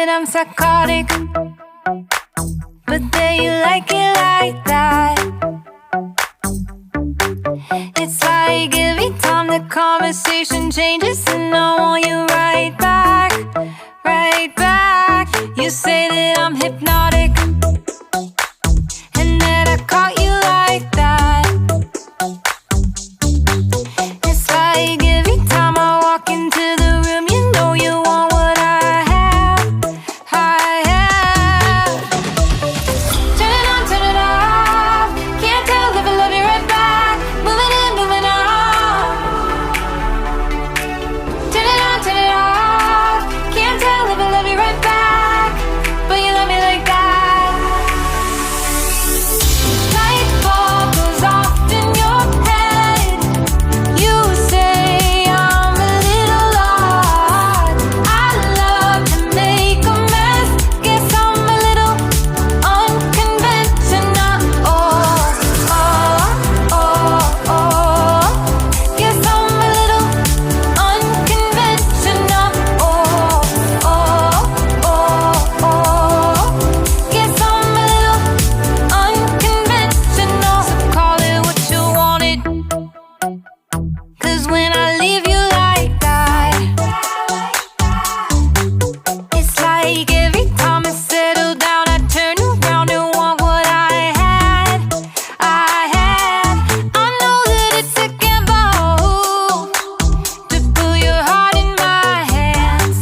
that I'm psychotic, but then you like it like that. It's like every time the conversation changes, and I want you right back, right back. You say that I'm hypnotic, and that I caught you like that. It's like every time I walk into the room, you know you want what I have, I have. Turn it on, turn it off. Can't tell if I love you right back. Moving in, moving on. Turn it on, turn it off. Can't tell if I love you right back, but you love me like that. Light bulb goes off in your head. You say I'm a little odd. I love to make a mess. Guess I'm a little unconventional. Oh, oh, oh, oh. Guess I'm a little unconventional. Oh, oh, oh, oh. Guess I'm a little unconventional. So call it what you wanted, 'cause when I leave you like that, it's like every time I settle down, I turn around and want what I had, I had. I know that it's a gamble to put your heart in my hands,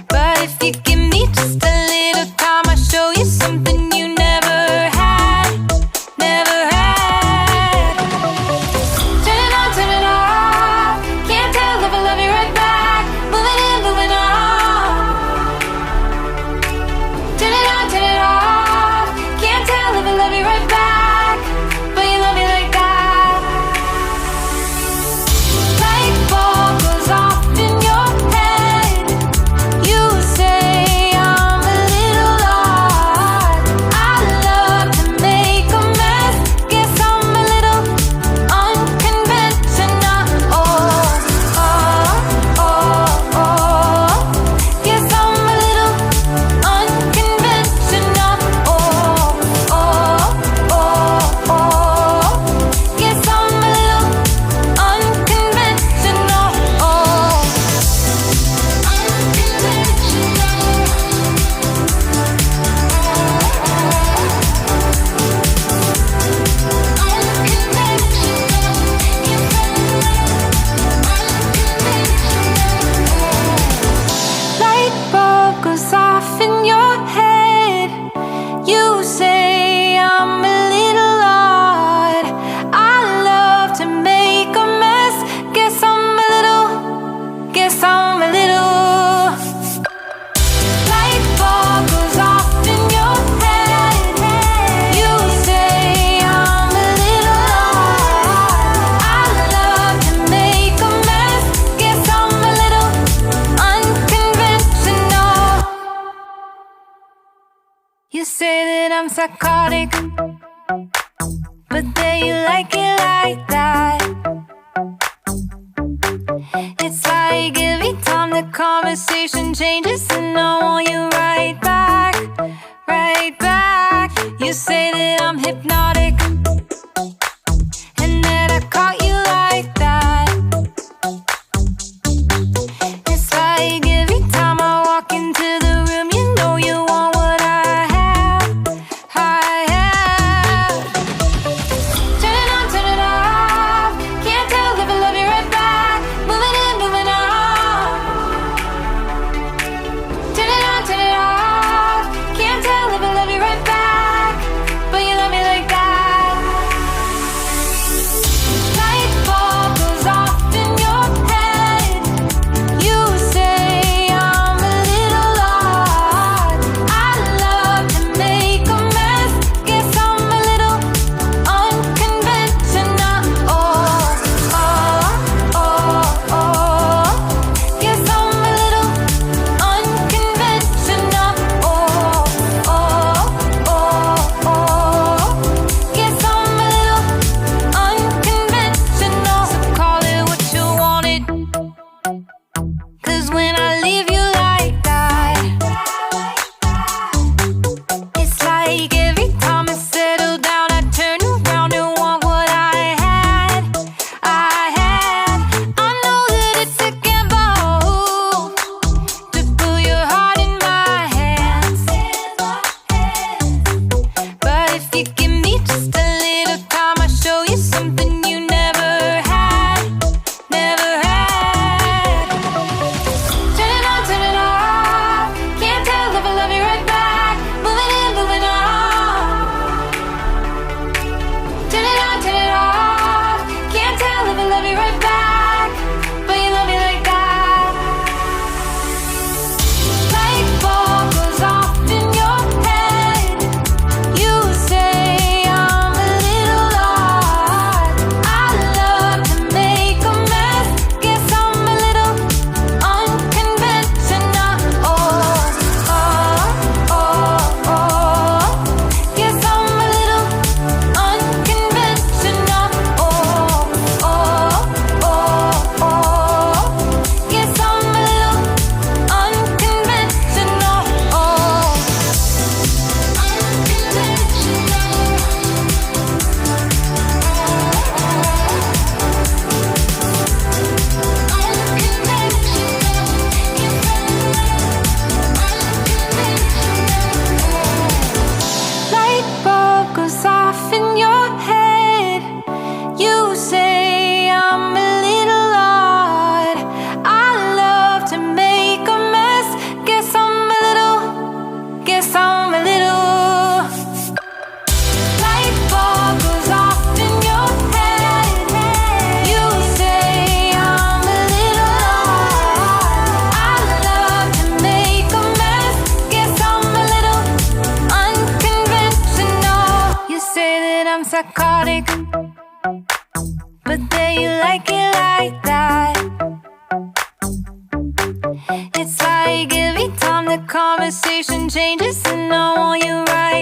but if you give me just a little time, I'll show you something you never had, never had. Turn it on, turn it off. Can't tell if I love you right back. Moving in, moving on. Turn it on, turn it off. Can't tell if I love you right back, but you love me like that. Light bulb goes off in your head. You say I'm a little odd. I love to make a mess. Guess I'm a little unconventional. Oh, oh, oh, oh. Guess I'm a little unconventional. Oh, oh, oh, oh. Guess I'm a little unconventional. Oh, light bulb goes off in your head. You say I'm a little odd. I love to make a mess. Guess I'm a little. Light bulb goes off in your head. You say I'm a little odd. I love to make a mess. Guess I'm a little unconventional. You say that I'm psychotic, but then you like it like that. It's like every time the conversation changes, and I want you right back, right back. You say that I'm hypnotic, and that I caught you like that. It's like every time I walk into the room, you know you want what I have, I have. Turn it on, turn it off. Can't tell if I love you right back. Moving in, moving on. Turn it on, turn it off. Can't tell if I love you right back, but you love me like that. I'm psychotic, but there you like it like that. It's like every time the conversation changes, and I want you right